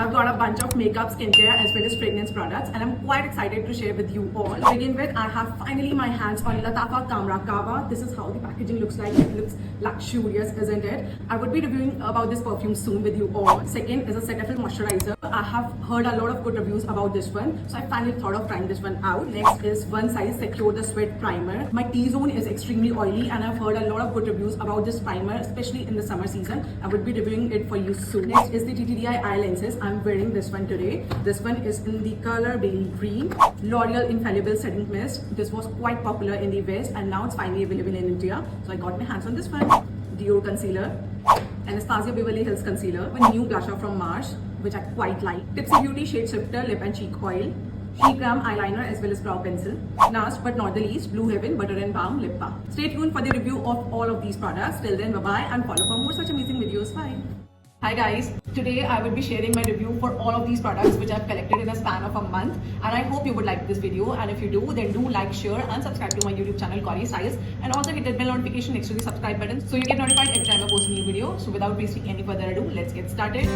I've got a bunch of makeup, skincare as well as fragrance products and I'm quite excited to share with you all. To begin with, I have finally my hands on Latafa Kamra Kava. This is how the packaging looks like. It looks luxurious, isn't it? I would be reviewing about this perfume soon with you all. Second is a Cetaphil moisturizer. I have heard a lot of good reviews about this one, so I finally thought of trying this one out. Next is One Size Secure the Sweat Primer. My T-zone is extremely oily and I've heard a lot of good reviews about this primer, especially in the summer season. I would be reviewing it for you soon. Next is the TTDI eye lenses. I'm wearing this one today. This one is in the color Bailey Green. L'Oreal Infallible Setting Mist. This was quite popular in the West and now it's finally available in India. So I got my hands on this one. Dior Concealer. Anastasia Beverly Hills Concealer. A new blusher from Mars, which I quite like. Tipsy Beauty Shade Shifter Lip and Cheek Oil. Shikram eyeliner as well as brow pencil. Last but not the least, Blue Heaven Butter and Balm Lip Balm. Stay tuned for the review of all of these products. Till then, bye-bye and follow for more such amazing videos. Bye. Hi guys, today I will be sharing my review for all of these products which I've collected in a span of a month and I hope you would like this video, and if you do then do like, share and subscribe to my YouTube channel Corey Styles, and also hit that bell notification next to the subscribe button so you get notified every time I post a new video. So without wasting any further ado, let's get started.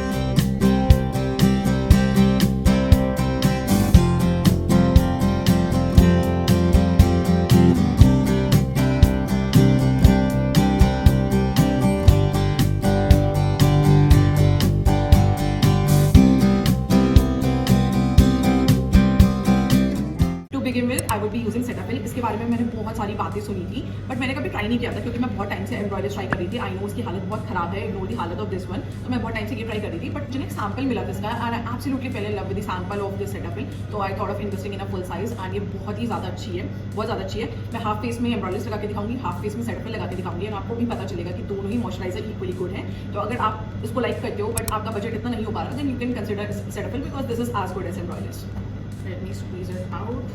begin with, I would be using Cetaphil. इसके बारे में मैंने बहुत सारी बातें सुनी थी but मैंने कभी ट्राई नहीं किया था क्योंकि मैं बहुत टाइम से एम्ब्रॉयडरी ट्राई कर रही थी. आई नो उसकी हालत बहुत खराब है, इग्नोर दी हालत ऑफ दिस वन. तो मैं बहुत टाइम से ये ट्राई कर रही थी बट मुझे एक सैम्पल मिला इसका and I absolutely fail in love with the sample of this Cetaphil. तो आई thought of investing in a full size and ये बहुत ही ज़्यादा अच्छी है, बहुत ज़्यादा अच्छी है. मैं हाफ फेस में एम्ब्रॉयडरी लगा के दिखाऊंगी, हाफ फेस में Cetaphil लगा के दिखाऊंगी और आपको भी पता चलेगा कि दोनों ही मॉइस्चराइजर इक्वली गुड है. तो अगर आप इसको लाइक करते हो बट आपका बजट इतना नहीं हो पा रहा then you can consider Cetaphil because this is as good as embroidery. Let me squeeze it out.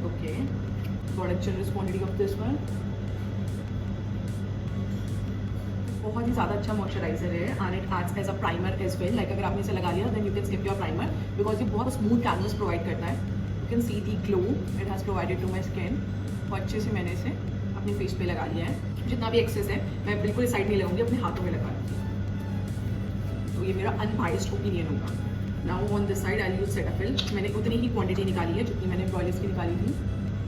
Okay, got a generous quantity of this one. बहुत ही ज़्यादा अच्छा मॉइस्चराइजर है and it acts as a primer as well. Like अगर आपने इसे लगा लिया then you can skip your primer because ये बहुत स्मूथ कैनवस प्रोवाइड करता है. You can see the glow it has provided to my skin. और अच्छे से मैंने इसे अपने फेस पे लगा लिया है. जितना भी एक्सेस है मैं बिल्कुल इस साइड नहीं लगाऊंगी, अपने हाथों में लगाऊंगी. तो ये मेरा अनबाइस्ड ओपिनियन होगा. Now on this side I use Cetaphil. मैंने उतनी ही क्वांटिटी निकाली है जितनी मैंने एम्ब्रॉयडरीज की निकाली थी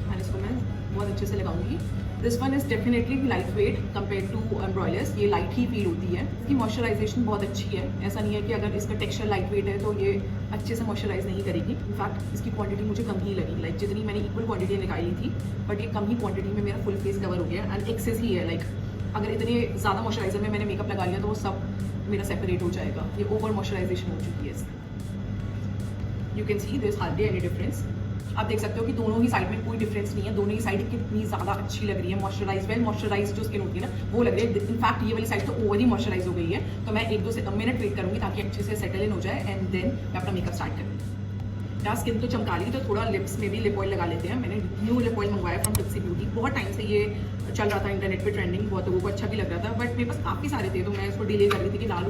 एंड इसको मैं बहुत अच्छे से लगाऊंगी. This one is definitely light weight compare to embroiders. ये लाइट ही फील होती है. इसकी मॉइस्चराइजेशन बहुत अच्छी है. ऐसा नहीं है कि अगर इसका टेक्सचर लाइट वेट है तो ये अच्छे से मॉइस्चराइज नहीं करेगी. इनफैक्ट इसकी क्वांटिटी मुझे कम ही लगी. लाइक जितनी मैंने इक्वल क्वांटिटी निकाली थी बट ये कम ही क्वांटिटी में मेरा फुल फेस कवर हो गया एंड एक्सेस ही है. लाइक अगर इतने ज़्यादा मॉइस्चराइजर में मैंने मेकअप लगा लिया तो वो सब मेरा सेपरेट हो जाएगा. ये ओवर मॉइस्चराइजेशन हो चुकी है इसकी. You can see there is hardly any difference. आप देख सकते हो कि दोनों ही साइड में कोई डिफरेंस नहीं है. दोनों ही साइड कितनी ज़्यादा अच्छी लग रही है. मॉइस्चराइज वेल मॉइस्चराइज जो स्किन होती है ना वो लग रही है. इनफैक्ट ये वाली साइड तो ओवर ही मॉइस्चराइज हो गई है. तो मैं 1-2 से मिनट वेट करूँगी ताकि अच्छे से सेटल इन हो जाए एंड देन मैं अपना मेकअप स्टार्ट करूँगी. यार स्किन तो चमका ली तो थोड़ा लिप्स में भी लिप ऑयल लगा लेते हैं. मैंने न्यू लिप ऑयल मंगवाया फ्रॉम टिप्सी ब्यूटी. बहुत टाइम से ये चल रहा था इंटरनेट पे ट्रेंडिंग, बहुत लोगों को अच्छा भी लग रहा था बट मेरे पास काफ़ी सारे थे तो मैं इसको डिले कर रही थी कि ना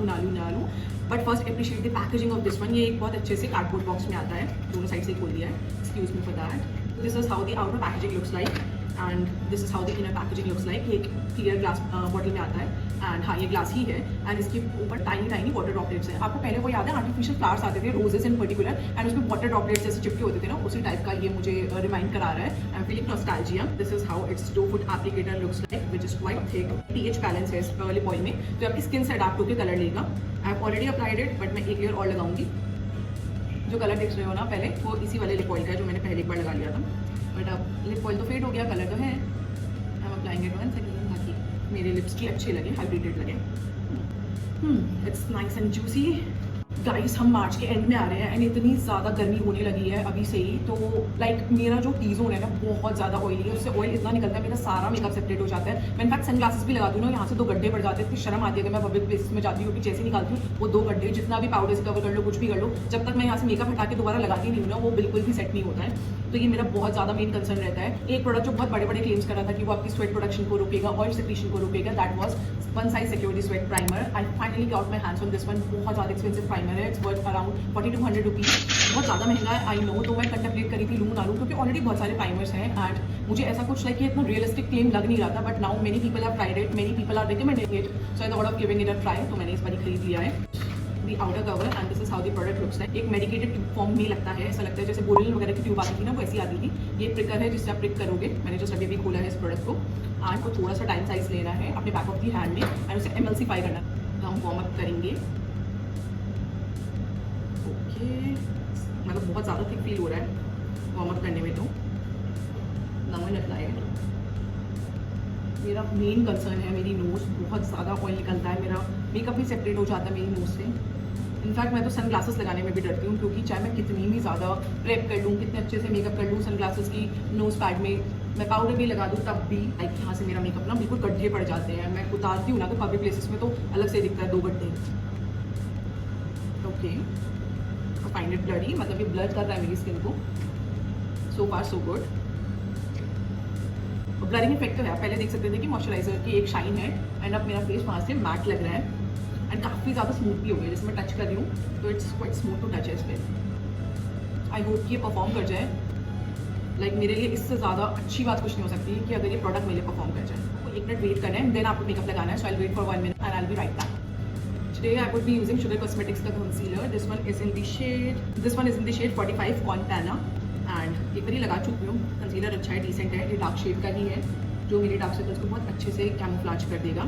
लूँ. But first appreciate the packaging of this one. ये एक बहुत अच्छे से कार्डबोर्ड बॉक्स में आता है, दोनों साइड से खोल दिया है. Excuse me for that. This is how the outer packaging looks like and this is how the inner packaging looks like. ये एक क्लियर ग्लास बॉटल में आता है एंड हाँ ये ग्लास ही है एंड इसके ऊपर टाइनी वाटर ड्रॉपलेट्स है. आपको पहले वो याद है आर्टिफिशियल फ्लावर्स आते थे रोजेस इन पर्टिकुलर एंड उसमें वाटर ड्रॉपलेट्स जैसे चिपके होते थे ना, उसी टाइप का ये मुझे रिमाइंड करा रहा है. I am feeling nostalgia. This is how it's 2 foot applicator looks like which is quite thick. pH balance है इस लिप ऑयल में तो आपकी स्किन से अडैप्ट होकर कलर लेगा. I have already applied it but मैं एक लेयर और लगाऊंगी. जो कलर देख रहे हो ना पहले वो इसी वाले लिप ऑयल का है जो मैंने पहले एक बार लगा लिया था बट अब लिप ऑयल तो फेड हो गया, कलर तो है. I am applying it once again ताकि मेरे लिप्स भी अच्छे लगे, हाइड्रेटेड लगे. It's nice and juicy. Guys हम मार्च के एंड में आ रहे हैं एंड इतनी ज़्यादा गर्मी होने लगी है अभी से ही. तो लाइक मेरा जो टी-जोन है ना बहुत ज़्यादा ऑयली है, उससे ऑयल इतना निकलता है मेरा सारा मेकअप सेपरेट हो जाता है. मैं इनफैक्ट सन ग्लासेस भी लगाती हूँ ना, यहाँ से 2 गड्ढे पड़ जाते हैं. इतनी शर्म आती है अगर मैं पब्लिक प्लेसेस में जाती हूँ कि जैसे निकालती हूँ वो 2 गड्ढे जितना भी पाउडर से कवर कर लो कुछ भी कर लो, जब तक मैं यहाँ से मेकअप हटा के दोबारा लगाती नहीं हूँ ना वो बिल्कुल भी सेट नहीं होता है. तो ये मेरा बहुत ज़्यादा मेन कंसर्न रहता है. एक प्रोडक्ट जो बहुत बड़े क्लेम्स कर रहा था कि वो आपकी स्वेट प्रोडक्शन को रोकेगा, ऑयल सेक्रेशन को रोकेगा, that was one size secure sweat primer. I finally got my hands on this one. बहुत ज़्यादा एक्सपेंसिव प्राइमर है. It's worth around 40 to 100 rupees. बहुत ज़्यादा महंगा है आई नो. तो मैं कंटेम्पलेट करी थी लूँ ना लूँ क्योंकि ऑलरेडी बहुत सारे प्राइमर्स हैं एंड मुझे ऐसा कुछ लाइक इतना रियलिस्टिक क्लेम लग नहीं रहा था. But now many people have tried it, many people are recommending it, so I thought of giving it a try. तो मैंने इस बार खरीद लिया है. The outer cover and this is how the product looks like. एक medicated tube form में लगता है, ऐसा लगता है जैसे बोरिल वगैरह की ट्यूब आती थी ना, वो ऐसी आती थी। ये प्रिकर है जिससे आप प्रिक करोगे। मैंने जो अभी खोला है इस प्रोडक्ट को, एंड को थोड़ा सा टाइम साइज लेना है अपने बैक ऑफ दी हैंड में एंड उसे एमल्सीफाई करना है। तो हम वार्म अप करेंगे। ओके, मतलब बहुत ज़्यादा थिक फील हो रहा है वार्म अप करने में। तो नाउ आई अप्लाई इट। मेरा मेन कंसर्न है मेरी नोज़, बहुत ज़्यादा ऑयल निकलता है, मेरा मेकअप भी सेपरेट हो जाता है मेरी नोज़ से। इनफैक्ट मैं तो सन ग्लासेस लगाने में भी डरती हूँ, क्योंकि चाहे मैं कितनी भी ज़्यादा प्रेप कर लूँ, कितने अच्छे से मेकअप कर लूँ सन ग्लासेस की नोज़ पैड में, मैं पाउडर भी लगा दूँ, तब भी लाइक यहाँ से मेरा मेकअप ना बिल्कुल गड्ढे पड़ जाते हैं। मैं उतारती हूँ ना तो पब्लिक प्लेसेस में तो अलग से दिखता है 2 गड्ढे। ओके, फाइंड इट ब्लरी, मतलब ये ब्लर कर रहा है मेरी स्किन को। सो फार सो गुड। ब्लरिंग इफेक्ट तो है, पहले देख सकते थे कि मॉइस्चराइजर की एक शाइन है एंड अब मेरा फेस वहाँ से मैट लग रहा है एंड काफ़ी ज़्यादा स्मूथ भी हो गया। जैसे मैं टच कर रही हूँ तो it's quite smooth to touch है इस पर। आई होप कि ये परफॉर्म कर जाए। लाइक मेरे लिए इससे ज़्यादा अच्छी बात कुछ नहीं हो सकती कि अगर ये प्रोडक्ट मेरे लिए परफॉर्म कर जाए। तो 1 मिनट वेट करना है, देन आपको मेकअप लगाना है। So I wait for 1 minute and I be right back. Today I would be using Sugar Cosmetics का concealer. This one is in the shade 45 Fontana. And एक बार ही लगा चुकी हूँ। कंसीलर अच्छा है, डिसेंट है, ये डार्क शेड का ही है जो मेरे डार्क सर्कल्स को बहुत अच्छे से कैमोफ्लेज कर देगा।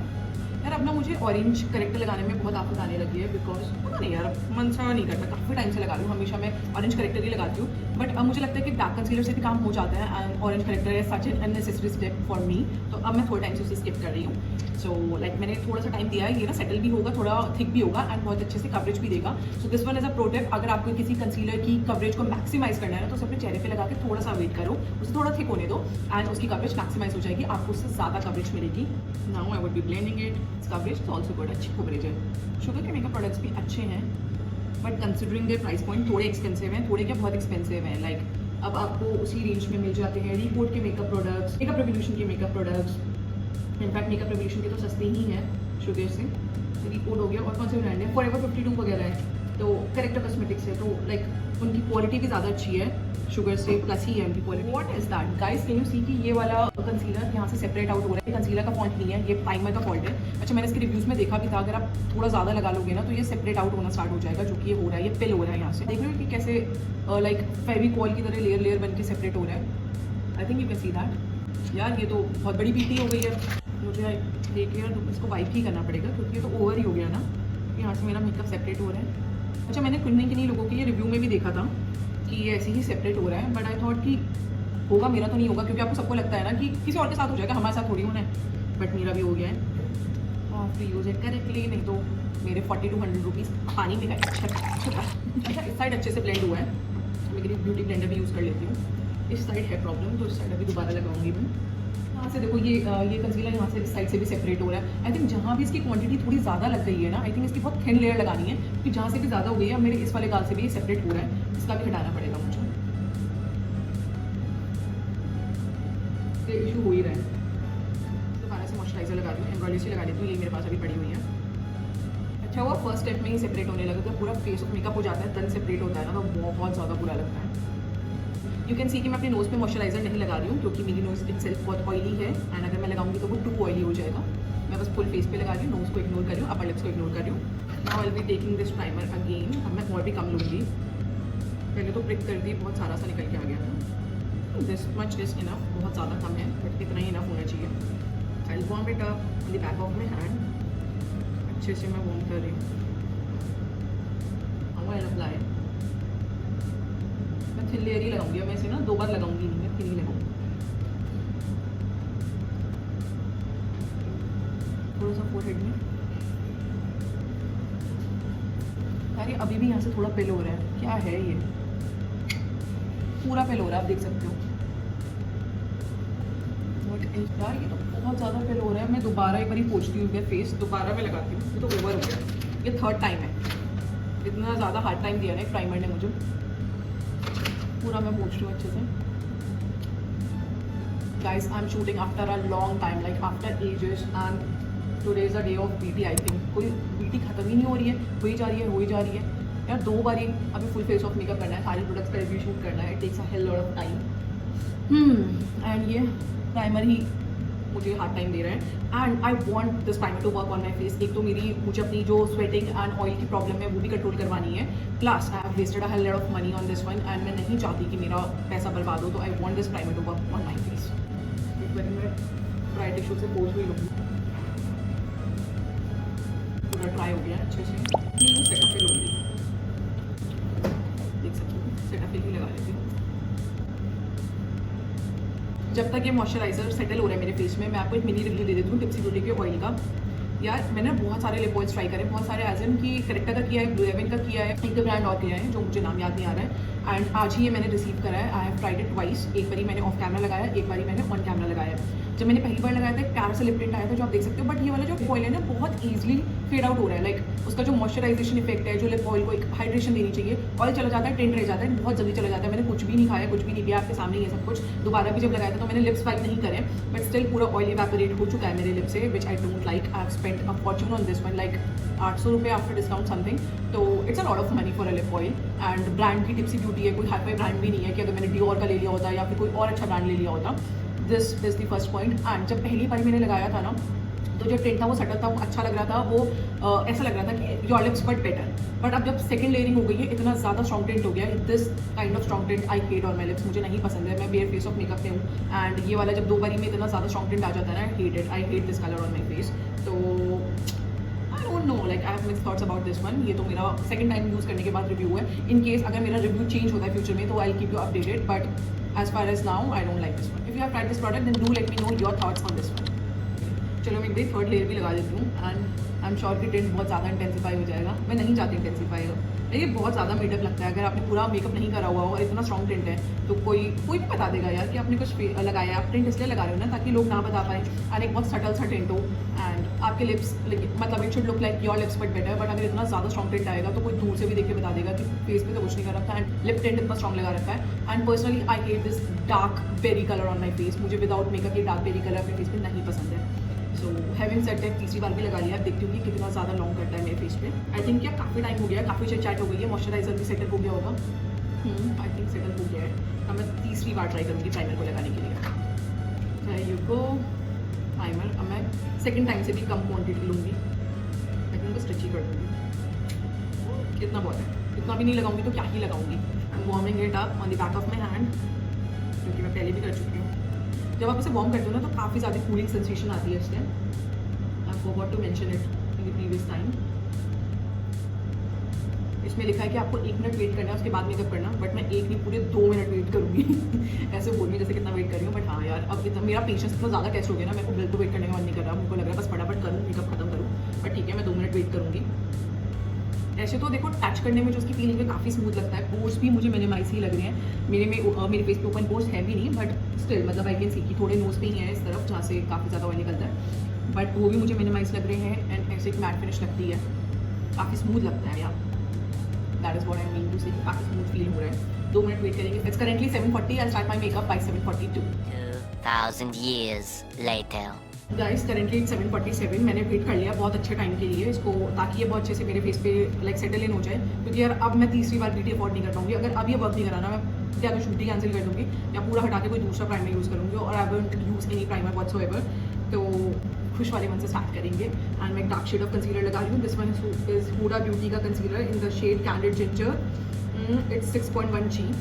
यार अब ना मुझे ऑरेंज करेक्टर लगाने में बहुत आफत आने लगी है, बिकॉज पता नहीं यार मन सा नहीं करता। काफ़ी टाइम से लगा रही हूँ, हमेशा मैं ऑरेंज करेक्टर ही लगाती हूँ, बट अब मुझे लगता है कि डार्क कंसीलर से भी काम हो जाता है एंड ऑरेंज करेक्टर है such an unnecessary step for me. तो अब मैं थोड़े टाइम से उसे स्किप कर रही हूँ। सो लाइक मैंने थोड़ा सा टाइम दिया है, ये ना सेटल भी होगा, थोड़ा थिक भी होगा एंड बहुत अच्छे से कवरेज भी देगा। So this one as a pro tip, अगर आपको किसी कंसीलर की कवरेज को मैक्सिमाइज करना है ना, तो उसे अपने चेहरे पे लगा के थोड़ा सा वेट करो, उसे थोड़ा थिक होने दो एंड उसकी कवरेज मैक्सिमाइज हो जाएगी, आपको उससे ज़्यादा कवरेज मिलेगी। Now I would B blending it. Coverage तो ऑल्सो गुड, अच्छी कवरेज है। शुगर के मेकअप प्रोडक्ट्स भी अच्छे हैं, but considering there price point थोड़े एक्सपेंसिव हैं, थोड़े क्या बहुत एक्सपेंसिव हैं। लाइक अब आपको उसी रेंज में मिल जाते हैं रीपोर्ट के मेकअप प्रोडक्ट्स, मेकअप रेवोल्यूशन के makeup products. In fact makeup revolution के तो सस्ते ही हैं शुगर से। रीपोर्ट हो गया, और कौन से ब्रांड है, फॉरएवर 52 वगैरह है, तो करेक्टर कॉस्मेटिक्स है, तो लाइक उनकी क्वालिटी भी ज़्यादा अच्छी है शुगर से, प्लस ही है उनकी quality. What is that guys, can you see कि ये वाला कंसीलर यहाँ से सेपरेट आउट हो रहा है। कंसीलर का फॉल्ट नहीं है, ये प्राइमर का फॉल्ट है। अच्छा, मैंने इसके रिव्यूज़ में देखा भी था, अगर आप थोड़ा ज़्यादा लगा लोगे ना तो ये सेपरेट आउट होना स्टार्ट हो जाएगा, जो कि ये हो रहा है, ये पिल हो रहा है यहाँ से। देख रहे हो कि कैसे लाइक फेविकॉल की तरह लेयर लेयर बन के सेपरेट हो रहा है। I think you can see that. यार ये तो बहुत बड़ी पीटी हो गई है, मुझे देखिए यार इसको वाइप ही करना पड़ेगा, क्योंकि ये तो ओवर ही हो गया ना। यहाँ से मेरा मेकअप सेपरेट हो रहा है। अच्छा, मैंने किन्हीं लोगों के ये रिव्यू में भी देखा था कि ये ऐसे ही सेपरेट हो रहा है, बट आई थॉट कि होगा, मेरा तो नहीं होगा, क्योंकि आपको सबको लगता है ना कि किसी और के साथ हो जाएगा, हमारे साथ थोड़ी होना है, बट मेरा भी हो गया है। आप यूज़ इट करेक्टली, नहीं तो मेरे 40 to 100 रुपीज़ पानी में गए। अच्छा, इस साइड अच्छे से ब्लेंड हुआ है, मैं मेरी ब्यूटी ब्लेंडर भी यूज़ कर लेती हूँ। इस साइड है प्रॉब्लम, तो इस साइड अभी दोबारा लगाऊंगी मैं। यहाँ से देखो ये कंसीलर यहाँ से इस साइड से भी सेपरेट हो रहा है। आई थिंक जहाँ भी इसकी क्वांटिटी थोड़ी ज़्यादा लग गई है ना, आई थिंक इसकी बहुत थिन लेयर लगानी है, क्योंकि जहाँ से भी ज़्यादा हो गई है, मेरे इस वाले गाल से भी सेपरेट हो रहा है, इसका भी हटाना पड़ेगा मुझे। ये इशू हो ही रहा है। दोबारा से मॉइस्चराइजर लगा रही हूँ, एम्ब्रॉयडरी लगा लेती हूँ, ये मेरे पास अभी पड़ी हुई है। अच्छा हुआ फर्स्ट स्टेप में ही सेपरेट होने लगा, तो पूरा फेस ऑफ मेकअप हो जाता है, तन सेपरेट होता है ना, तो बहुत ज़्यादा बुरा लगता है। यू कैन सी कि मैं अपने नोज़ पे मॉइस्चराइजर नहीं लगा रही हूँ, क्योंकि मेरी नोज़ इटसेल्फ बहुत ऑयली है एंड अगर मैं लगाऊंगी तो वो टू ऑयली हो जाएगा। मैं बस फुल फेस पे लगा रही हूँ, नोज़ को इग्नोर कर रही हूँ, अपर लिप्स को इग्नोर कर रही हूँ। Now I will be taking this primer again. अब मैं और भी कम लूँगी, पहले तो प्रिक कर दी, बहुत सारा सा निकल के आ गया था। दिस मच इज इनफ, बहुत ज़्यादा कम है, बट इतना ही इनफ होना चाहिए। I will warm it up in the back of my hand. अच्छे से मैं वार्म कर रही हूँ। आई विल अप्लाई, मैं थिन लेयर ही लगाऊंगी, मैं इसे ना 2 बार लगाऊंगी नहीं, मैं थिन ही लगाऊंगी। थोड़ा सा फोरहेड में। यार ये अभी भी यहाँ से थोड़ा पिल हो रहा है, क्या है ये, पूरा पिल हो रहा है, आप देख सकते हो। यार ये तो बहुत ज़्यादा पिल हो रहा है, मैं दोबारा एक बार ही पोंछती हूँ फेस, दोबारा मैं लगाती हूँ, ये तो ओवर हो गया। ये 3rd टाइम है, इतना ज़्यादा हार्ड टाइम दिया ना प्राइमर ने मुझे। पूरा मैं पोंछ रही हूँ अच्छे से। Guys, I am shooting after a long time, like after ages, and today is a day of BT. I think कोई बीटी खत्म ही नहीं हो रही है, हो ही जा रही है, हो ही जा रही है यार। 2 बार ही अभी फुल फेस ऑफ मेकअप करना है, सारे प्रोडक्ट्स का रिव्यू शूट करना है, it takes a hell lot of time. And ये प्राइमर ही मुझे हार्ड टाइम दे रहा है and I want this primer to work on my face. एक तो मुझे अपनी जो स्वेटिंग एंड ऑयल की प्रॉब्लम है वो भी कंट्रोल करवानी है, plus I have wasted a hell lot of money on this one and मैं नहीं चाहती कि मेरा पैसा बर्बाद हो, तो आई want this primer to work on my face. एक बार मैं ड्राई टिश्यू से पोंछ भी लूँगी, पूरा ट्राई हो गया अच्छे से। मैं सेटाफिल लूँगी, देख सकती हूँ सेटाफिल ही लगा लेती हूँ। जब तक ये मॉइस्चराइजर सेटल हो रहा है मेरे फेस में, मैं आपको एक मिनी रिव्यू दे देती हूँ टिप्सी ब्यूटी के ऑयल का। यार मैंने बहुत सारे लिप ऑयल्स ट्राई करे, बहुत सारे एज इन की करेक्टा का किया है, ब्लू हेवन का किया है, एक ब्रांड और किया है जो मुझे नाम याद नहीं आ रहा है एंड आज ही ये मैंने रिसीव करा है। I have tried it twice, एक बारी मैंने ऑफ कैमरा लगाया, एक बारी मैंने ऑन कैमरा लगाया। जब मैंने पहली बार लगाया था प्यार से लिप टिंट आया था जो आप देख सकते हो, बट ये वाला जो ऑयल है ना बहुत ईजिली फेड आउट हो रहा है। लाइक उसका जो मॉइस्चराइजेशन इफेक्ट है, जो लिप ऑयल को एक हाइड्रेशन देनी चाहिए, ऑयल चला जाता है, टिंट रह जाता है, बहुत जल्दी चला जाता है। मैंने कुछ भी नहीं खाया, कुछ भी नहीं पिया, आपके सामने ये सब कुछ। दोबारा भी जब लगाया था तो मैंने लिप्स वाइप नहीं करे, बट स्टिल पूरा ऑयल इवेपोरेट हो चुका है मेरे लिप से, which I don't like. I have spent a fortune on this one, like 800 रुपये आफ्टर डिस्काउंट समथिंग, तो it's a lot of money for a lip oil. And brand की Tipsy Beauty है, कोई हाई फाई ब्रांड भी नहीं है कि अगर मैंने डियोर का ले लिया होता या फिर कोई और अच्छा ब्रांड ले लिया होता। This is the first point. And जब पहली बार मैंने लगाया था ना, तो जो टिंट था वो सटल था, वो अच्छा लग रहा था, वो ऐसा लग रहा था कि your lips but better. But अब जब सेकंड लेयरिंग हो गई है, इतना ज़्यादा स्ट्रॉन्ग टिंट हो गया है, this kind of strong tint I hate on my lips, मुझे नहीं पसंद है। मैं बेयर फेस ऑफ मेकअप पे हूँ एंड ये वाला जब दो बारी में इतना ज़्यादा स्ट्रॉन्ग टिंट आ जाता है ना, I hate this colour on my face. तो I don't know, like I have mixed thoughts about this one. ये तो मेरा सेकंड टाइम यूज़ करने के बाद रिव्यू है। इन केस अगर मेरा रिव्यू चेंज होता है फ्यूचर में तो I will keep you updated, but as far as now I don't like this one. If you have tried this product then do let me know your thoughts on this one. चलो मैं एक बार third layer भी लगा देती हूँ and I am sure कि tint बहुत ज़्यादा इंटेंसीफाई हो जाएगा। मैं नहीं चाहती इंटेंसीफाई हो, ये बहुत ज़्यादा मेकअप लगता है। अगर आपने पूरा मेकअप नहीं करा हुआ हो और इतना स्ट्रॉन्ग टिंट है तो कोई भी बता देगा यार कि आपने कुछ लगाया है। आप टिंट इसलिए लगा रहे हो ना ताकि लोग ना बता पाए, और एक बहुत सटल सा टिंट हो एंड आपके लिप्स मतलब it should look like your lips but better. But अगर इतना ज़्यादा स्ट्रॉन्ग टिंट आएगा तो कोई दूर से भी देख के बता देगा कि फेस पे तो कुछ नहीं कर रखा है एंड लिप टिंट इतना स्ट्रॉन्ग लगा रखा है। And personally I hate this dark berry colour on my face. मुझे विदाउट मेकअप ये डार्क बेरी कलर अपने फेस पे नहीं पसंद है। सो हैविंग सेड दैट तीसरी बार भी लगा लिया, देखती हूँ कि कितना ज़्यादा लॉन्ग करता है मेरे फेस पे। आई थिंक क्या काफ़ी टाइम हो गया है, काफ़ी चैट हो गई है, मॉइस्चराइजर भी सेटल हो गया होगा। आई थिंक सेटल हो गया है। अब मैं तीसरी बार ट्राई करूँगी प्राइमर को लगाने के लिए। You go primer. अब मैं सेकेंड टाइम से भी कम क्वान्टिटी लूँगी, आई थिंक स्ट्रेच ही कर दूँगी। इतना बहुत है, इतना भी नहीं लगाऊंगी तो क्या ही लगाऊंगी। I am warming it up on the back of my hand, क्योंकि मैं पहले भी कर चुकी हूँ। जब आप इसे वार्म करते हो ना तो काफ़ी ज़्यादा कूलिंग सेंसेशन आती है इससे। I forgot to mention it in the previous time. इसमें लिखा है कि आपको 1 मिनट वेट करना है उसके बाद मेकअप करना, बट मैं 1 नहीं पूरे 2 मिनट वेट करूँगी। ऐसे बोल रही जैसे कितना वेट कर रही हूँ, बट हाँ यार अब इतना मेरा पेशेंस इतना ज़्यादा टेस्ट हो गया ना, मेरे को बिल्कुल वेट करने का मन नहीं कर रहा। मुझे लग रहा है बस फटाफट करूँ, मेकअप खत्म करूँ, बट ठीक है मैं 2 मिनट वेट करूँगी। ऐसे तो देखो टच करने में जो उसकी फीलिंग है काफ़ी स्मूथ लगता है। पोर्स भी मुझे मिनिमाइज ही लग रहे हैं। मेरे फेस पे ओपन पोर्स है भी नहीं, बट स्टिल मतलब आई कैन सी कि थोड़े नोज पे ही हैं इस तरफ जहाँ से काफ़ी ज़्यादा ऑयल निकलता है, बट वो भी मुझे मिनिमाइज लग रहे हैं एंड ऐसे एक मैट फिनिश लगती है, काफ़ी स्मूथ लगता है यार। That is what I mean to say, काफ़ी स्मूथ फीलिंग हो रहा है। 2 मिनट वेट करेंगे। It's currently 7:40, I start my makeup by 7:42। 2000 years later. Guys currently 7:47। मैंने वेट कर लिया बहुत अच्छे टाइम के लिए इसको, ताकि ये बहुत अच्छे से मेरे फेस पे लाइक सेटल इन हो जाए, क्योंकि यार अब मैं तीसरी बार ब्यूटी अफोर्ड नहीं कर पाऊंगी। अगर अब ये वर्क नहीं कराना, मैं या तो शूट ही कैंसिल कर दूँगी या पूरा हटा के कोई दूसरा प्राइमर यूज़ करूँगी, और I won't use any primer whatsoever. तो खुश वाले मन से स्टार्ट करेंगे एंड मैं एक डार्क शेड ऑफ कंसीलर लगा रही हूँ। This one is Huda Beauty का concealer in the shade candid ginger. It's 6.1G।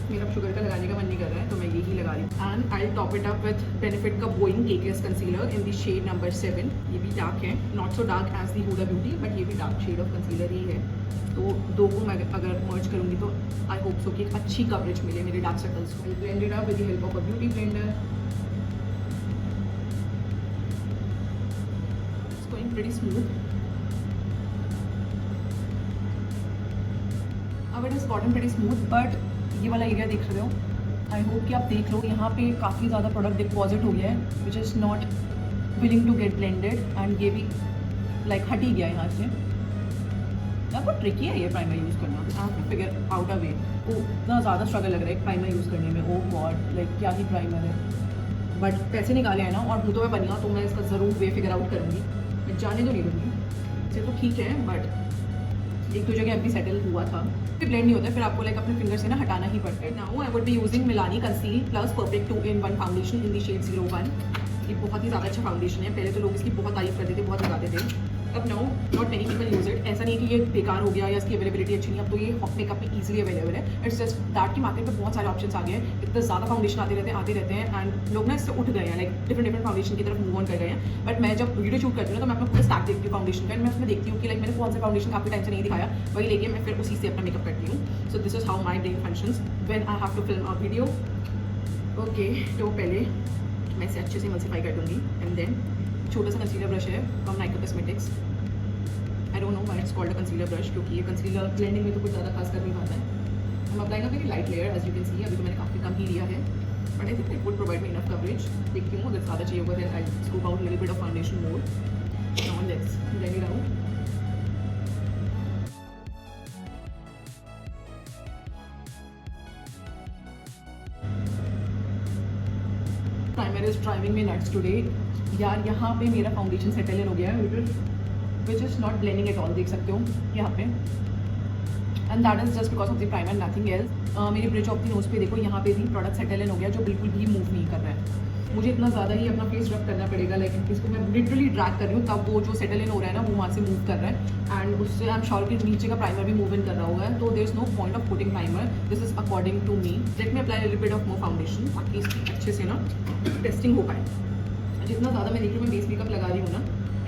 मेरा शुगर का लगाने का मन नहीं कर रहा है तो मैं यही लगा रही हूँ। And I top it up with Benefit का boiing KTS concealer in the shade number 7। ये भी डार्क है, not so dark as the Huda Beauty, but ये भी डार्क शेड ऑफ कंसीलर ही है। तो दो को मैं अगर मर्ज करूँगी तो आई होप सो कि एक अच्छी कवरेज मिले मेरे डार्क सर्कल्स को। Blend it up with the help of a beauty blender. It's going pretty smooth. अब it is gotten pretty smooth, but ये वाला एरिया देख रहे हो, आई होप कि आप देख लो यहाँ पे काफ़ी ज़्यादा प्रोडक्ट डिपॉजिट हो गया है which is not willing to get blended, and ये भी लाइक हट ही गया यहाँ से। बहुत ट्रिकी है ये प्राइमर यूज़ करना, I have to figure out a way. ओ इतना ज़्यादा स्ट्रगल लग रहा है प्राइमर यूज़ करने में। ओ गॉड, लाइक क्या ही प्राइमर है, बट पैसे निकाले हैं ना और मुँह तो मैं बनी हूँ, तो मैं इसका ज़रूर वे फिगर आउट करूँगी। मैं जाने तो नहीं दूँगी इसे, तो ठीक है, बट एक दो जगह अभी सेटल हुआ था। फिर ब्लेंड नहीं होता है, फिर आपको लाइक अपने फिंगर से ना हटाना ही पड़ता है। Now I would be using Milani conceal plus perfect 2-in-1 foundation in the shade 01। ये बहुत ही ज़्यादा अच्छा फाउंडेशन है। पहले तो लोग इसकी बहुत तारीफ करते थे, बहुत लगाते थे। अब now not many people use it. ऐसा नहीं कि ये बेकार हो गया या इसकी अवेलेबिलिटी अच्छी नहीं है। अब तो ये हॉट मेकअप में ईजिली अवेलेबल है। इट्स जस्ट दैट कि मार्केट में बहुत सारे ऑप्शंस आ गए हैं, इतने ज़्यादा फाउंडेशन आते रहते हैं एंड लोग ना इससे उठ गए हैं, लाइक डिफरेंट फाउंडेशन की तरफ मूव ऑन कर गए हैं। बट मैं जब वीडियो शूट करती हूँ तो मैं अपना पूरा स्टैक देखती हूँ फाउंडेशन का, एंड मैं उसमें देखती हूँ कि लाइक मैंने कौन सा फाउंडेशन काफ़ी टाइम से नहीं दिखाया, वही लेके मैं फिर उसी से अपना मेकअप करती हूँ। So this is how my brain functions when I have to film a video. Okay, तो पहले मैं इसे अच्छे से मल्सीफाई कर दूँगी एंड देन छोटा सा कंसीलर ब्रश है from Nykaa cosmetics. I don't know why it's called a concealer brush, क्योंकि ये कंसीलर ब्लेंडिंग में तो कुछ ज़्यादा खास कर नहीं पाता है। I'm applying a very light layer as you can see। अभी तो मैंने काफ़ी कम ही लिया है, but I think it would provide me enough coverage। देखती हूँ अगर ज़्यादा चाहिए होगा then I'll scoop out a little bit of foundation more। Now let's blend it out। Primer is driving me nuts today। यार यहाँ पे मेरा फाउंडेशन सेटल इन हो गया है, which is not blending at all। देख सकते हो यहाँ पे, and that is just because of the primer, nothing else. मेरी ब्रिज ऑफ द नोज पे देखो, यहाँ पे भी प्रोडक्ट सेटल इन हो गया जो बिल्कुल भी मूव नहीं कर रहा है। मुझे इतना ज़्यादा ही अपना फेस रब करना पड़ेगा, लाइक इसको मैं लिटरली ड्रैग कर रही हूँ तब वो जो सेटल इन हो रहा है ना वो वहाँ से मूव कर रहा है, एंड उससे आई एम श्योर कि नीचे का प्राइमर भी मूव इन कर रहा होगा। तो there is no point of putting primer, this is according to me. Let me apply little bit of more foundation ताकि इसकी अच्छे से ना टेस्टिंग हो पाए। जितना ज़्यादा मैं देख रही हूँ, मैं बेस मेकअप लगा रही हूँ ना,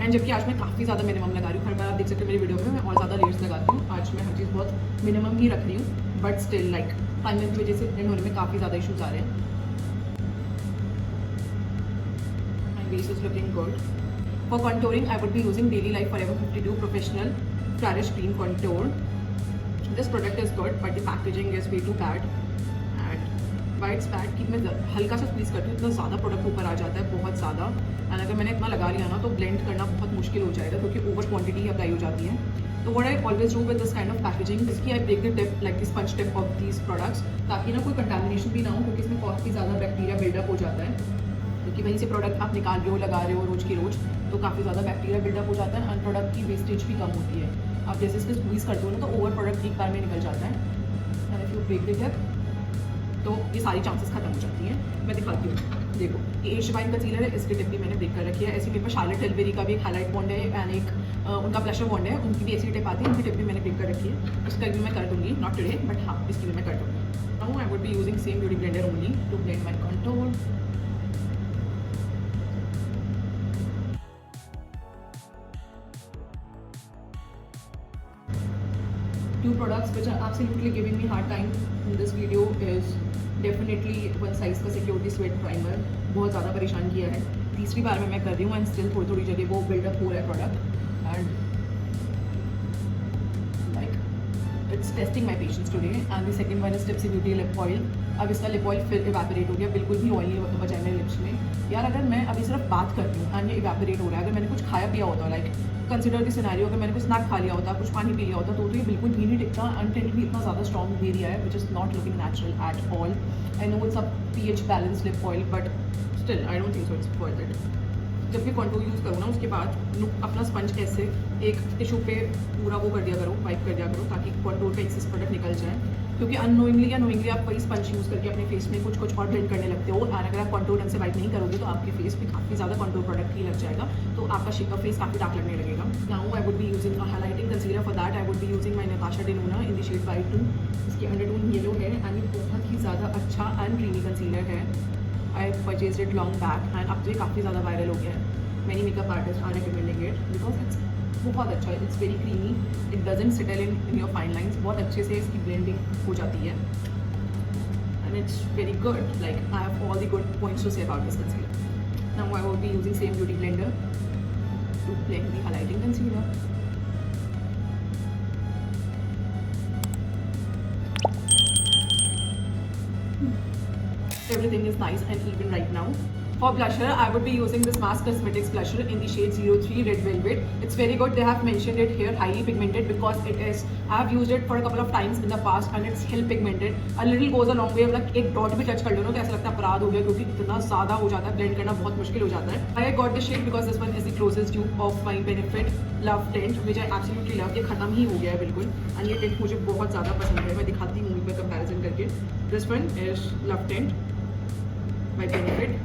एंड जबकि आज मैं काफ़ी ज़्यादा मिनिमम लगा रही हूँ। हर बार आप देख सकते हो मेरी वीडियो में मैं और ज़्यादा लेयर्स लगाती हूँ। आज मैं हर चीज़ बहुत मिनिमम ही रख रही हूँ, बट स्टिल लाइक प्राइमर की वजह से ब्लेंड होने में काफ़ी ज़्यादा इशूज़ आ रहे हैं। My base is looking good. For contouring I would be using daily life forever 52 professional flourish cream contour. This product is good but the packaging is way too bad, वाइट्स पैड कि मैं हल्का सा स्क्वीज़ करती हूँ, इतना ज़्यादा प्रोडक्ट ऊपर आ जाता है, बहुत ज़्यादा। एंड अगर मैंने इतना लगा लिया ना तो ब्लेंड करना बहुत मुश्किल हो जाएगा, क्योंकि ओवर क्वांटिटी ही अप्लाई हो जाती है। तो what I always do with this kind of packaging, इसकी I break the tip like the sponge tip of these products, ताकि ना कोई कंटामिनेशन भी ना हो, क्योंकि इसमें काफ़ी ज़्यादा बैक्टीरिया बिल्डअप हो जाता है। क्योंकि वहीं से प्रोडक्ट आप निकाल रहे हो, लगा रहे हो रोज़ की रोज़, तो काफ़ी ज़्यादा बैक्टीरिया बिल्डअप हो जाता है एंड प्रोडक्ट की वेस्टेज भी कम होती है। आप जैसे इसको स्क्वीज़ करते हो ना तो ओवर प्रोडक्ट एक बार में निकल जाता है, and if you break the tip तो ये सारी चांसेस खत्म हो जाती हैं। मैं दिखाती हूँ, देखो ये एज वाइन कंसीलर है, इसकी टिप भी मैंने ब्रेक कर रखी है। ऐसे मेरे पास शार्लेट टिलबेरी का भी एक हाईलाइट बॉन्ड है एंड एक उनका ब्लशर बॉन्ड है, उनकी भी ऐसी टिप आती है, उनकी टिप भी मैंने ब्रेक कर रखी है। उसका भी मैं कर दूँगी, नॉट टुडे बट हाँ इसकी भी मैं कर दूँगी। Now I would be using same beauty blender only to blend my contour. Two products which are absolutely giving me hard time in this video is definitely one size का security sweat primer, बहुत ज़्यादा परेशान किया है। तीसरी बार में मैं कर रही हूँ एंड स्टिल थोड़ी थोड़ी जगह वो बिल्डअप हो रहा है product, and like it's testing my patience today. And the second one is tipsy beauty lip oil. अब इसका लिप ऑयल फिर इवेपोरेट हो गया, बिल्कुल भी ऑयल नहीं बचा मेरे लिप्स में। यार अगर मैं अभी सिर्फ बात करती हूँ एंड ये इवेपोरेट हो रहा है, अगर मैंने कुछ खाया पिया होता लाइक कंसिडर द सिनेरियो, अगर मैंने कुछ स्नैक खा लिया होता, कुछ पानी पी लिया होता, तो ये बिल्कुल भी नहीं टिकता। अनटिल भी इतना ज़्यादा स्ट्रॉन्ग दे दिया है which is not looking natural at all. I know it's a pH balance lip oil but still I don't think so it's worth it. जब भी कॉन्टूर यूज़ करो ना उसके बाद अपना स्पंज ऐसे एक टिशू पे पूरा वो कर दिया करो, वाइप कर दिया करो, ताकि कॉन्टूर पे एक्सेस प्रोडक्ट निकल जाए। क्योंकि अननोइंगली या नोइंगली आप वही स्पंज यूज़ करके अपने फेस में कुछ कुछ और ब्लेंड करने लगते हो, और अगर आप कॉन्टूर ढंग से वाइप नहीं करोगे तो आपके फेस पे काफ़ी ज़्यादा कॉन्टूर प्रोडक्ट ही लग जाएगा, तो आपका शेप फेस काफ़ी डार्क लगने लगेगा। Now I would be using a highlighting concealer. For that I would be using my Natasha Denona in the shade white 2। इसकी अंडरटोन येलो है एंड ये बहुत ही ज़्यादा अच्छा एंड क्रीमी कंसीलर है। I purchase it long back and अब तो ये काफ़ी ज़्यादा वायरल हो गया है। Many makeup artist are recommending it because it's बहुत अच्छा है, it's very creamy, it doesn't settle in your fine lines, बहुत अच्छे से इसकी ब्लेंडिंग हो जाती है and it's very good. Like I have all the good points to say about this concealer. Now I will be using same beauty blender to blend the highlighting concealer. Everything is nice and even right now. For blusher, I would be using this Mass Cosmetics blusher in the shade 03 Red Velvet. It's very good. They have mentioned it here, highly pigmented, because it is. I have used it for a couple of times in the past and it's hill pigmented. A little goes a long way. मतलब एक dot भी touch कर लो ना तो ऐसा लगता है अपराध हो गया, क्योंकि इतना ज़्यादा हो जाता है, ब्लेंड करना बहुत मुश्किल हो जाता है। I got this shade because this one is the closest dupe of my Benefit Love Tint, which I absolutely love. ये खत्म ही हो गया है बिल्कुल, और ये टिंट मुझे बहुत ज़्यादा पसंद है। मैं दिखाती हूँ इस पर कंपैरिजन करके। This one is Love Tint by Benefit।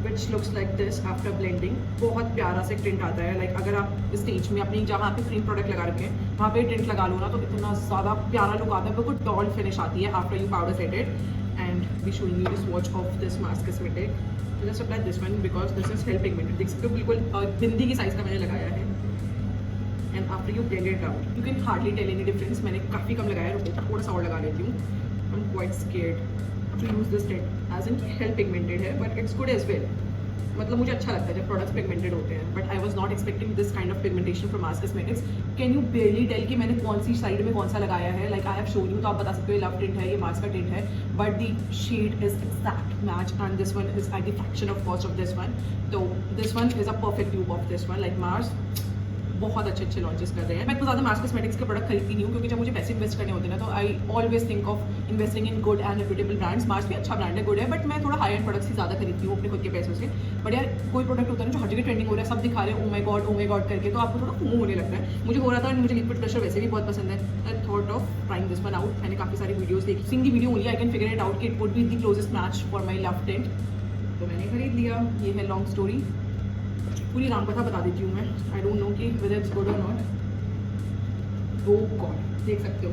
Which looks like this after blending. बहुत प्यारा से टिंट आता है। लाइक अगर आप स्टेज में अपनी जहाँ पे क्रीम प्रोडक्ट लगा रखे हैं वहाँ पे टिंट लगा लो ना तो इतना ज़्यादा प्यारा लुक आता है, बिल्कुल डॉल फिनिश आती है after you powder set it. And we showing you this watch of this Mars cosmetic. तो just apply this one because this is help pigmented. देख सकते हो बिल्कुल बिंदी की साइज़ का मैंने लगाया है। And after you blend it out you can hardly tell any difference. मैंने काफ़ी कम लगाया है, थोड़ा सा और लगा लेती हूँ। I am quite scared to use this tint as in help pigmented है but it's good as well. मतलब मुझे अच्छा लगता है जब प्रोडक्ट्स पिगमेंटेड होते हैं, but I was not expecting this kind of pigmentation from Mars Cosmetics. Can you barely tell कि मैंने कौन सी साइड में कौन सा लगाया है? Like I have shown you, तो आप बता सकते हो ये लव टिंट है, ये मार्स का टिंट है, but the shade is exact match and this one is at the fraction of cost of this one. तो this one is a perfect tube of this one. Like Mars बहुत अच्छे अच्छे launches कर रहे हैं। मैं इतना ज़्यादा मार्स कॉस्मेटिक्स के प्रोडक्ट खरीदती नहीं हूँ क्योंकि जब मुझे पैसे इन्वेस्ट करने होते हैं ना तो I always think of investing in good and reputable brands. Mars भी अच्छा ब्रांड है, गुड है, बट मैं थोड़ा हाई एंड प्रोडक्ट्स ही ज़्यादा खरीदती हूँ अपने खुद के पैसों से। बट यार कोई प्रोडक्ट होता है ना जो हर जगह ट्रेंडिंग हो रहा है, सब दिखा रहे हैं ओ माई गॉड करके, तो आपको थोड़ा फोमो होने लगता है। मुझे हो रहा था, मुझे लिक्विड ब्लशर वैसे भी बहुत पसंद है। I thought of trying this one out. मैंने काफ़ी सारी वीडियोस देखी, seeing the video only I can figure it out कि it would be the closest match for my love tint. तो मैंने खरीद लिया। ये है लॉन्ग स्टोरी, पूरी राम कथा बता देती हूँ मैं। आई डोंट नो कि वेदर इट्स गुड और नॉट। ओ गॉड, देख सकते हो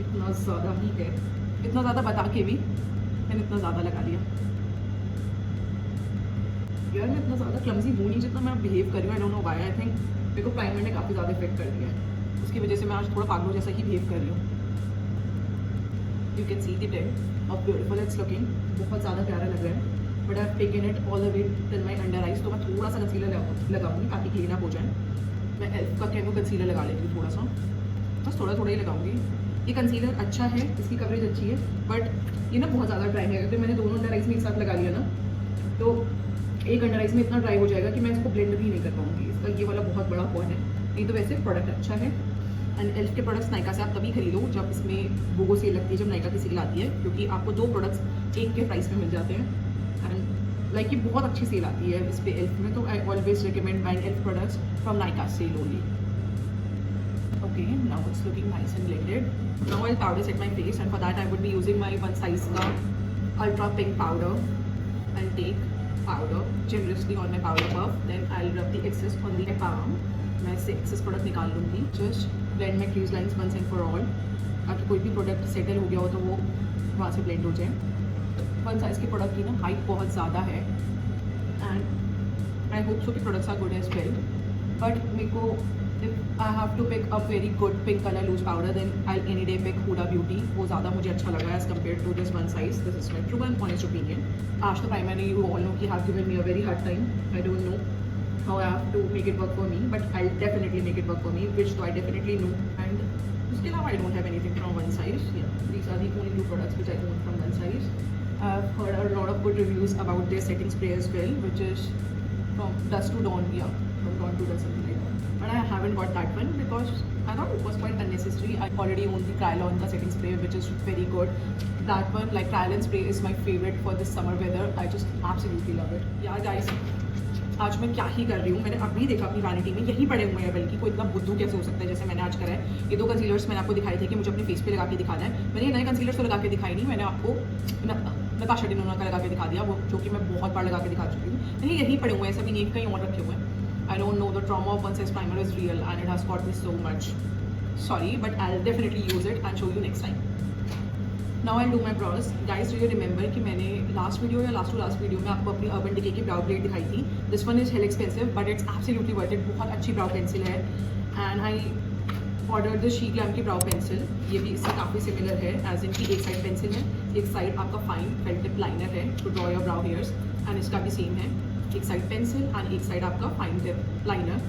इतना ज़्यादा ही है, इतना ज़्यादा बता के भी मैंने इतना ज़्यादा लगा लिया। यार मैं इतना ज़्यादा क्लमजी हूँ नहीं जितना मैं बिहेव कर रही हूँ। आई don't know why. I think मेरे को प्राइमर ने काफ़ी ज़्यादा इफेक्ट कर दिया है, उसकी वजह से मैं आज थोड़ा पागलों जैसा ही बिहेव कर रही हूँ। You can see the tint of beautiful, it's looking बहुत ज़्यादा प्यारा लग रहा है। But I have taken it all the way till my under eyes. तो मैं थोड़ा सा कंसीलर लगाऊंगी ताकि क्लीन अप हो जाए। मैं एल्फ का कैनो कंसीलर लगा लेती हूँ थोड़ा सा, बस थोड़ा थोड़ा ही लगाऊंगी। ये कंसीलर अच्छा है, इसकी कवरेज अच्छी है, बट ये ना बहुत ज़्यादा ड्राई है। अगर मैंने दोनों अंडर आइज में एक साथ लगा लिया ना तो एक अंडर आइज में इतना ड्राई हो जाएगा कि मैं इसको ब्लेंड भी नहीं कर पाऊंगी। इसका ये वाला बहुत बड़ा पॉइंट है। नहीं तो वैसे प्रोडक्ट अच्छा है। एंड एल्फ के प्रोडक्ट्स नायका से आप तभी खरीदो जब इसमें बोगो सेल लगती है, जब नायका की सेल आती है, क्योंकि आपको दो प्रोडक्ट्स एक के प्राइस में मिल जाते हैं। एंड लाइक ये बहुत अच्छी सेल आती है इस पे एल्फ में। तो I always recommend buying elf products from Nykaa sale only. Okay, now it's looking nice and blended. Now I'll powder set my face, and for that I would be using my one size ka ultra pink powder. I'll take powder generously on my powder puff, then I'll rub the excess on the palm. मैं इससे excess product निकाल लूँगी. Just blend my crease lines once and for all. ताकि कोई भी product settle हो गया हो तो वो वहाँ से blend हो जाए। One size के product की ना height बहुत ज़्यादा है, and I hope so कि products are good as well. But मेरे को if I have to pick a very good pink color loose powder, then I'll any day pick Huda Beauty. वो ज़्यादा मुझे अच्छा लगा as compared to this one size. This is my true and honest opinion. आज तो primarily you all know कि have given me a very hard time. I don't know how I have to make it work for me, but I'll definitely make it work for me, which I definitely know. And उसके अलावा I don't have anything from one size. Yeah, these are the only two products which I own from one size. I've heard a lot of good reviews about their setting spray as well, which is from Dusk to Dawn. Yeah, from Dawn to Dusk, something like that. But I haven't got that one because I thought it was quite unnecessary. I already own the Kryolan ka setting spray, which is very good. That one, like Kryolan spray, is my favorite for this summer weather. I just absolutely love it. Yeah, guys. आज मैं क्या ही कर रही हूँ, मैंने अभी देखा अपनी वैनिटी में यही पड़े हुए हैं, बल्कि कोई इतना बुद्धू कैसे हो सकता है जैसे मैंने आज करा है। ये दो कंसीलर्स मैंने आपको दिखाए थे कि मुझे अपने फेस पे लगा के दिखाना है। मैंने ये नए कंसीलर्स तो लगा के दिखाई नहीं, मैंने आपको नताशा डिनोना का लगा के दिखा दिया, वो जो कि मैं बहुत बार लगा के दिखा चुकी हूँ। मैंने यही पड़े हुए हैं, सभी नेक कहीं और रखे हुए हैं। I don't know, the trauma of one size primer is real and it has got me so much. Sorry, but I'll definitely use it and show you next time. Now I'll do my brows. Guys, do you remember कि मैंने last video या last to last video में आपको अपनी urban decay की ब्राउ plate दिखाई थी। This one is hello expensive but it's absolutely worth it. बहुत अच्छी ब्राउ पेंसिल है and I order the she glam की ब्राउ पेंसिल। ये भी इससे काफ़ी सिमिलर है, एज इन की एक साइड पेंसिल है, एक साइड आपका फाइन फेल्ट टिप लाइनर है to draw your brow hairs, and इसका भी सेम है, एक साइड पेंसिल एंड एक साइड आपका fine tip liner.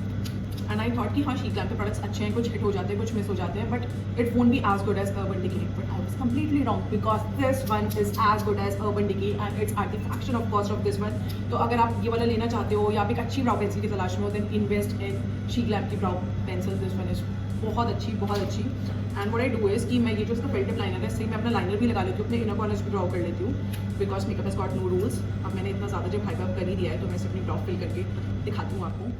And I thought कि हाँ शी ग्लैम के प्रोडक्ट्स अच्छे हैं, कुछ हिट हो जाते हैं, कुछ मिस हो जाते हैं, but it won't be as good as Urban Decay. But I was completely wrong because this one is as good as Urban Decay and it's at the fraction of cost of this one. तो अगर आप ये वाला लेना चाहते हो या आप एक अच्छी ब्राउ पेंसिल की तलाश में हो, then invest in she glam की brow pencil. This one is बहुत अच्छी, बहुत अच्छी। And what I do is कि मैं ये जो इसका फेल्ट टिप लाइनर है, इससे मैं अपना लाइनर भी लगा लेती हूँ, अपने इनर कॉर्नर्स भी ड्रॉ कर लेती हूँ, because makeup has got no rules. अब मैंने इतना ज़्यादा जब हाइप अप कर ही दिया है तो मैं इसे अपनी ब्राउ फिल करके दिखाती हूँ आपको।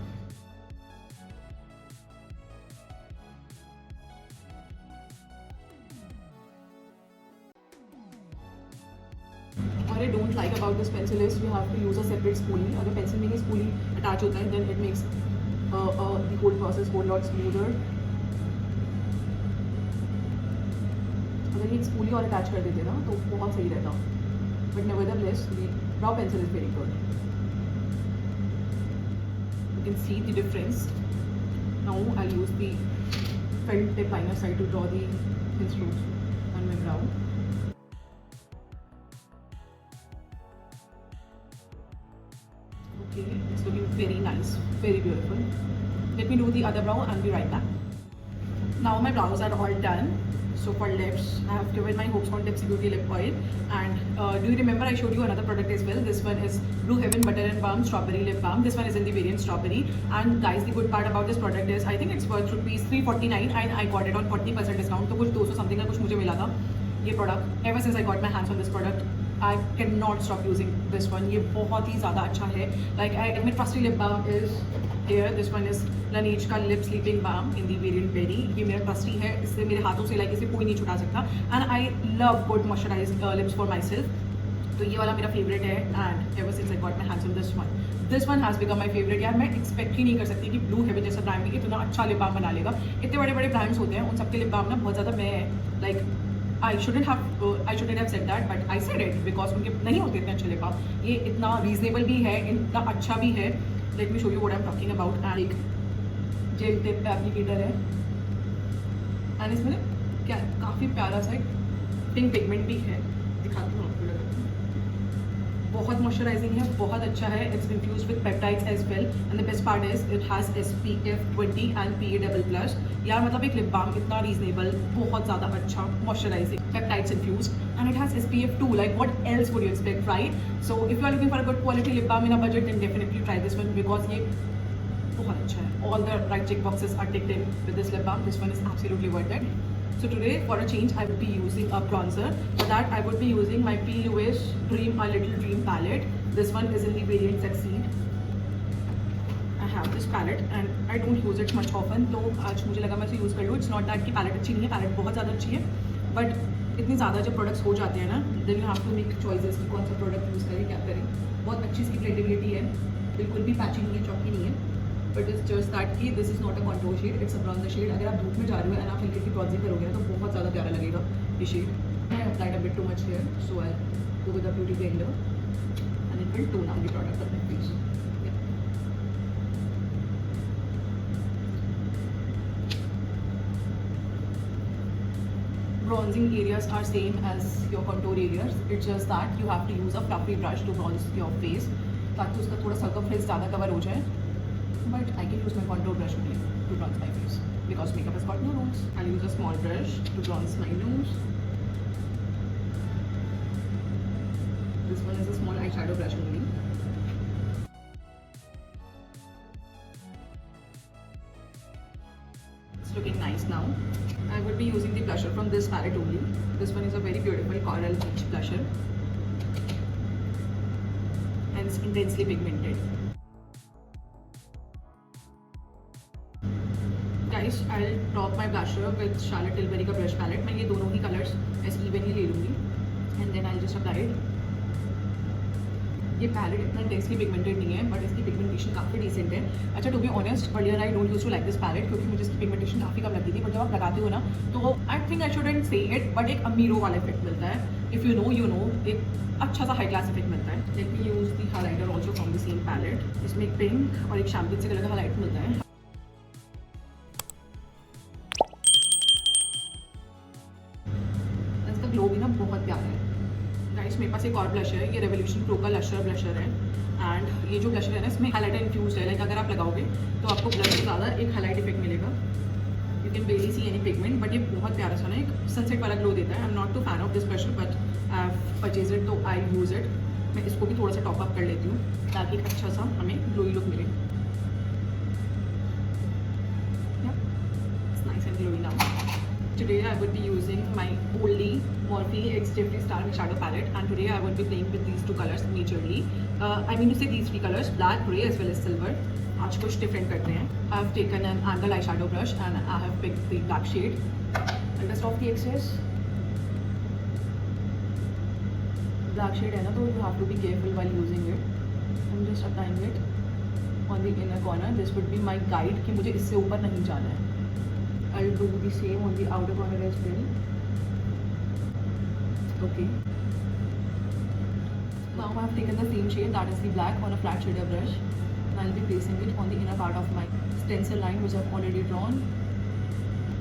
और it don't like about this pencil is you have to use a separate spoolie. अगर pencil में ही spoolie attach होता है then it makes the whole process whole lot smoother. अगर ये spoolie और attach कर देते ना तो बहुत सही रहता. But nevertheless, the brow pencil is very good. You can see the difference. Now I'll use the felt tip liner side to draw the thin strokes on my brow. Okay, it's looking very nice, very beautiful. Let me do the other brow and be right back. Now my brows are all done. So for lips, I have given my Hopes on Tipsy Beauty lip oil. And do you remember I showed you another product as well? This one is Blue Heaven Butter and Balm Strawberry Lip Balm. This one is in the variant Strawberry. And guys, the good part about this product is I think it's worth rupees 349 and I got it on 40% discount. तो कुछ 200 something का कुछ मुझे मिला था ये product. Ever since I got my hands on this product, I cannot stop using this one. ये बहुत ही ज़्यादा अच्छा है. Like my trusty lip balm is here. This one is Laneige का lip sleeping balm in the variant berry. ये मेरा trusty है. इससे मेरे हाथों से like इसे कोई नहीं छुड़ा सकता. And I love good moisturized lips for myself. तो ये वाला मेरा favorite है. And ever since I got my hands on this one has become my favorite. यार मैं expect ही नहीं कर सकती कि Blue Heaven जैसा brand भी इतना अच्छा lip balm बना लेगा. इतने बड़े-बड़े brands होते हैं उन सबके lip balm ना बहुत ज़्यादा मैं like I shouldn't have said that, but I said it because उनके नहीं होते इतने अच्छे lip balm. ये इतना reasonable भी है, इतना अच्छा भी है. Let me show you what I'm talking about. And एक gel tip applicator है. And इसमें क्या काफ़ी प्यारा सा पिंक पिगमेंट भी है. दिखाती हूँ आपको. बहुत मॉइस्चराइजिंग है, बहुत अच्छा है. It's infused with peptides as well and the best part is it has SPF 20 and PA++. यार मतलब एक लिप बाम इतना रीजनेबल, बहुत ज़्यादा अच्छा, moisturising, peptides infused and it has SPF 2. Like what else would you expect, right? So if you are looking for a good quality lip balm in a budget then definitely try this one because ये बहुत अच्छा है. All the right check boxes are ticked in with this lip balm. This one is absolutely worth it. So today, for a change, I would be using a bronzer. For that, I would be using my P. Louis Dream A Little Dream palette. This one is in the variant Succeed. I have this palette and I don't use it much often. तो आज मुझे लगा मैं इसे use कर लूँ. It's not that कि palette अच्छी नहीं है, palette बहुत ज़्यादा अच्छी है. But इतनी ज़्यादा जब products हो जाते हैं ना, then you have to make choices कि कौन सा product यूज़ करें, क्या करें. बहुत अच्छी इसकी blendability है, बिल्कुल भी पैची नहीं है, चौकी नहीं है. बट इट्स जस्ट दैट कि this is not a contour shade, it's a bronzer shade. अगर आप धूप में जा रहे हो एंड आप हल्की ब्रॉन्जिंग करोगे ना तो बहुत ज़्यादा प्यारा लगेगा ये shade. I applied a bit too much here, so I go with a beauty blender and it will tone down the product off my face. Bronzing areas are same as your contour areas. It's just that you have to use a fluffy brush to bronze your face ताकि उसका थोड़ा circumference ज़्यादा cover हो जाए. But I can use my contour brush only to bronze my face because makeup has got no rules. I'll use a small brush to bronze my nose. This one is a small eyeshadow brush only. It's looking nice now. I would be using the blusher from this palette only. This one is a very beautiful coral peach blusher and it's intensely pigmented. Guys, I'll top my blusher with Charlotte Tilbury का brush palette. मैं ये दोनों ही colours ऐसे evenly ले लूँगी and then I just apply it. ये palette इतना intensely pigmented नहीं है बट इसकी पिगमेंटेशन काफ़ी डिसेंट है. अच्छा, to be honest earlier I don't use to like this palette क्योंकि मुझे इसकी पिगमेंटेशन काफ़ी कम लगती थी. बट जब आप लगाते हो ना तो आई थिंक आई शुडंट से इट बट एक अमीरो वाला इफेक्ट मिलता है. इफ़ यू नो एक अच्छा सा हाई क्लास इफेक्ट मिलता है. Let me use the highlighter also from the same palette. इसमें एक पिंक और एक शैम्पेन से कलर का हाईलाइट मिलता है. ग्लो भी ना बहुत प्यारा है. गाइस, मेरे पास एक और ब्लशर है, ये रेवोल्यूशन प्रो का लशर ब्लशर है एंड ये जो ब्लशर है ना इसमें हाईलाइटर इन्फ्यूज्ड है. लाइक अगर आप लगाओगे तो आपको ब्लश से ज़्यादा एक हाईलाइट इफेक्ट मिलेगा. You can barely see any pigment but ये बहुत प्यारा सा ना एक सनसेट वाला ग्लो देता है. I am not too fan of this blusher but I have purchase it तो आई यूज़ इट. मैं इसको भी थोड़ा सा टॉप अप कर लेती हूँ ताकि एक अच्छा सा हमें ग्लोई लुक मिले. It's nice and glowy now. Today I would be using my Oldie Morphe X Jeffree Star Shadow Palette and today I would be playing with these two colors majorly. I mean to say these three colors, black, grey as well as silver. आज कुछ different करते हैं. I have taken an angle eyeshadow brush and I have picked the black shade. I'll dust off the excess. Black shade है ना, तो you have to be careful while using it. I am just applying it on the inner corner. This would be my guide कि मुझे इससे ऊपर नहीं जाना है. I will do the same on the outer corner as well. Okay. Now I have taken the same shade, that is the black, on a flat shader brush, and I will be placing it on the inner part of my stencil line which I have already drawn.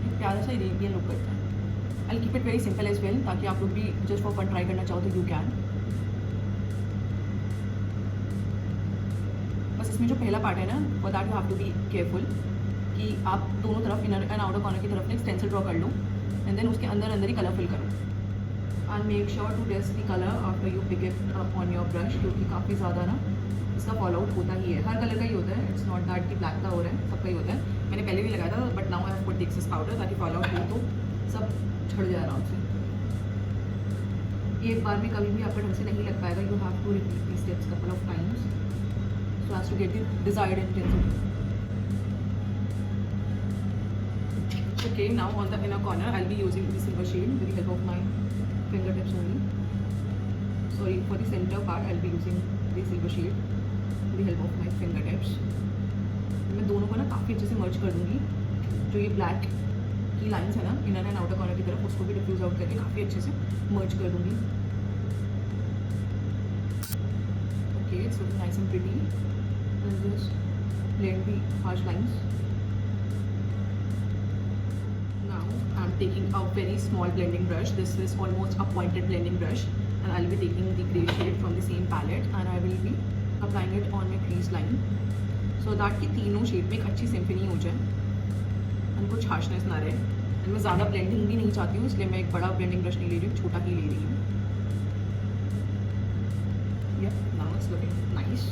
एक प्यारा सा Arabian look करता है. I'll keep it very simple as well, ताकि आप लोग भी just for fun try करना चाहो तो you can. बस इसमें जो पहला पार्ट है ना, for that you have to be careful कि आप दोनों तरफ इनर एंड आउटर कॉर्नर की तरफ एक स्टेंसिल ड्रॉ कर लो, एंड देन उसके अंदर अंदर ही कलर फिल करो. And make sure to test the colour after you pick it up on your brush, क्योंकि काफ़ी ज़्यादा ना इसका फॉल आउट होता ही है. हर कलर का ही होता है. इट्स नॉट दैट कि ब्लैक का हो रहा है, सबका ही होता है. मैंने पहले भी लगाया था, but now I have put excess powder ताकि फॉल आउट हो तो सब झड़ जाए आराम से. एक बार में कभी भी आपका ढंग से नहीं लग पाएगा. You have to repeat the steps couple of times so as to get the desired intensity. Okay, now on the inner corner I'll be using the silver shade with the help of my fingertips only. Sorry, for the center part I'll be using the silver shade with the help of my fingertips. मैं दोनों को ना काफ़ी अच्छे से मर्ज कर दूँगी. जो ये ब्लैक की लाइंस है ना इनर एंड आउटर कॉर्नर की तरफ, उसको भी डिफ्यूज आउट करके काफ़ी अच्छे से मर्ज कर दूँगी. Okay, it's looking nice and pretty. I'll just blend the harsh lines. I'm taking a very small blending brush. This is almost a pointed blending brush, and I'll be taking the grey shade from the same palette and I will be applying it on my crease line so that कि तीनों shade में एक अच्छी symphony हो जाए and कुछ harshness ना रहे. and मैं ज़्यादा ब्लेंडिंग भी नहीं चाहती हूँ, इसलिए मैं एक बड़ा ब्लेंडिंग ब्रश नहीं ले रही हूँ, छोटा ही ले रही हूँ. Yeah, now it's looking nice.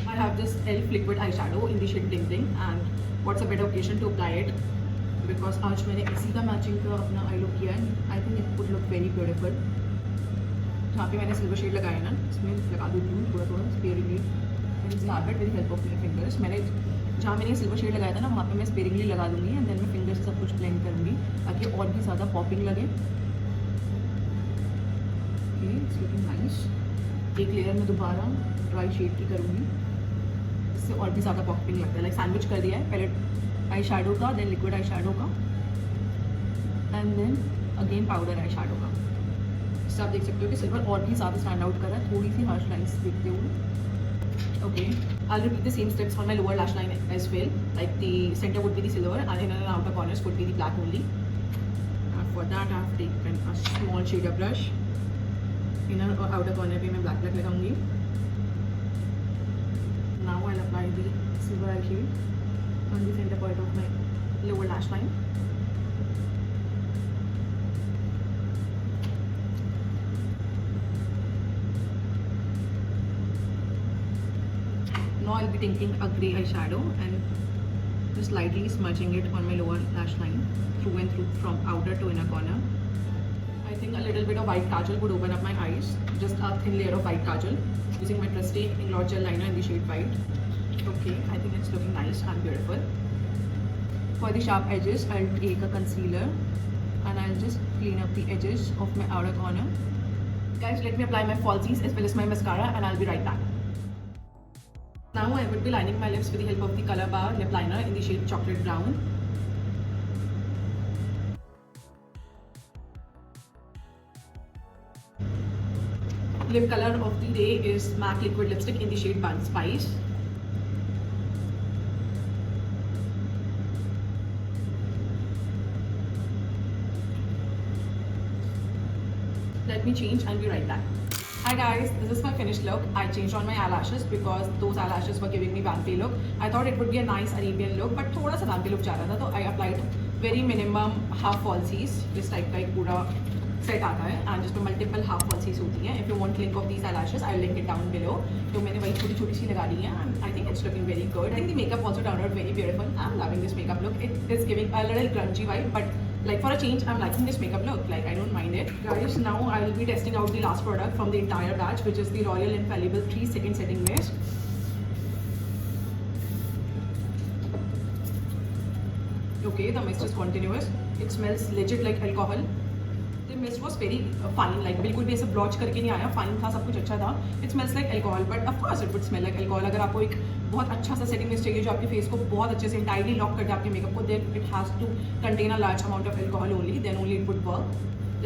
I have this e.l.f. liquid eyeshadow in the shade Bling Bling, and what's a better occasion to apply it because आज मैंने इसी का मैचिंग का अपना आई लुक किया है. I think it would look very beautiful. जहाँ पे मैंने सिल्वर शेड लगाया ना, इसमें लगा देती हूँ थोड़ा थोड़ा sparingly and slap it with help of my fingers. मैंने जहाँ मैंने सिल्वर शेड लगाया था ना, वहाँ पे मैं स्पेयरिंगली लगा दूँगी एंड देन मैं फिंगर से सब कुछ ब्लेंड करूँगी ताकि और भी ज़्यादा पॉपिंग लगे. Okay, it's looking nice. एक लेयर में दोबारा ड्राई शेड की करूँगी, इससे और भी ज़्यादा पॉपिंग लगता है. लाइक सैंडविच कर दिया है, पहले आई शेडो का, देन लिक्विड आई शेडो का, and then again powder eye shadow का. इससे आप देख सकते हो कि सिल्वर और भी ज़्यादा स्टैंड आउट कर रहा है, थोड़ी सी हार्श लाइन्स देखते हुए. Okay, I repeat the same steps for my lower lash line as well. Like the centre would be the silver and inner and outer corners would be the black only. For that I have taken a small shader brush. Inner और outer corner पे मैं black लगाऊंगी. Now I will apply the silver eye shade on the center part of my lower lash line. Now I'll be taking a grey eyeshadow and just lightly smudging it on my lower lash line through and through from outer to inner corner. I think a little bit of white kajal would open up my eyes. Just a thin layer of white kajal using my trusty Inglot gel liner in the shade white. Okay, I think it's looking nice and beautiful. For the sharp edges, I'll take a concealer and I'll just clean up the edges of my outer corner. Guys, let me apply my falsies as well as my mascara and I'll be right back. Now I will be lining my lips with the help of the Color Bar lip liner in the shade Chocolate Brown. Lip color of the day is MAC liquid lipstick in the shade Bun Spice. Let me change and be right back. Hi guys, this is my finished look. I changed on my eyelashes because those eyelashes were giving me vampy look. I thought it would be a nice Arabian look, but थोड़ा सा vampy look जा रहा था, तो I applied very minimum half falsies. इस type का एक पूरा सेट आता है एंड जिसमें मल्टीपल हाफ falsies होती हैं. If you want link of these eyelashes, I'll link it down below. तो मैंने वही छोटी छोटी सी लगा ली है and I think it's looking very good. I think the makeup also turned out very beautiful. I'm loving this makeup look. It is giving a little grungy vibe, but like for a change, I'm liking this makeup look. Like I don't mind it. Guys, now I will be testing out the last product from the entire batch, which is the L'Oreal Infallible 3-second setting mist. Okay, the mist is continuous. It smells legit like alcohol. The setting mist was very fine, like बिल्कुल भी ऐसे blotch करके नहीं आया, fine था, सब कुछ अच्छा था. It smells like alcohol, but of course it would smell like alcohol. अगर आपको एक बहुत अच्छा सा setting mist चाहिए जो आपके फेस को बहुत अच्छे से entirely लॉक कर दे आपके मेकअप को, then it has to contain a large amount of alcohol only, then only it would work.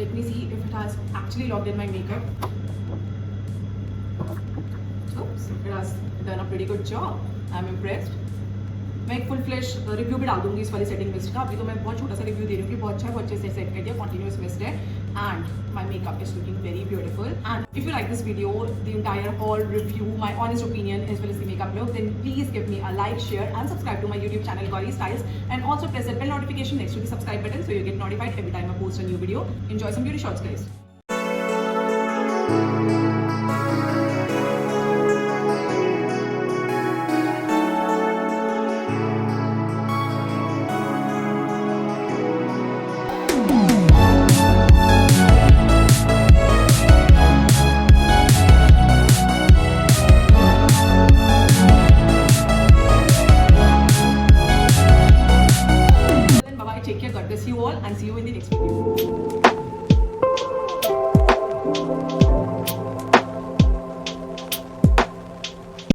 Let me see if it has actually locked in my makeup. Oops, it has done a pretty good job. I'm impressed. मैं एक full flash review भी डाल दूंगी इस वाली setting mist का. अभी तो मैं बहुत छोटा सा रिव्यू दे रही हूँ कि बहुत अच्छा है, बहुत अच्छे से सेट कर दिया, कॉन्टिन्यूस मिस्ट है, and my makeup is looking very beautiful. And if you like this video, the entire whole review, my honest opinion as well as the makeup look, then please give me a like, share and subscribe to my YouTube channel Gauri styles, and also press the bell notification next to the subscribe button so you get notified every time I post a new video. Enjoy some beauty shots, guys. Take care, God bless you all, and see you in the next video.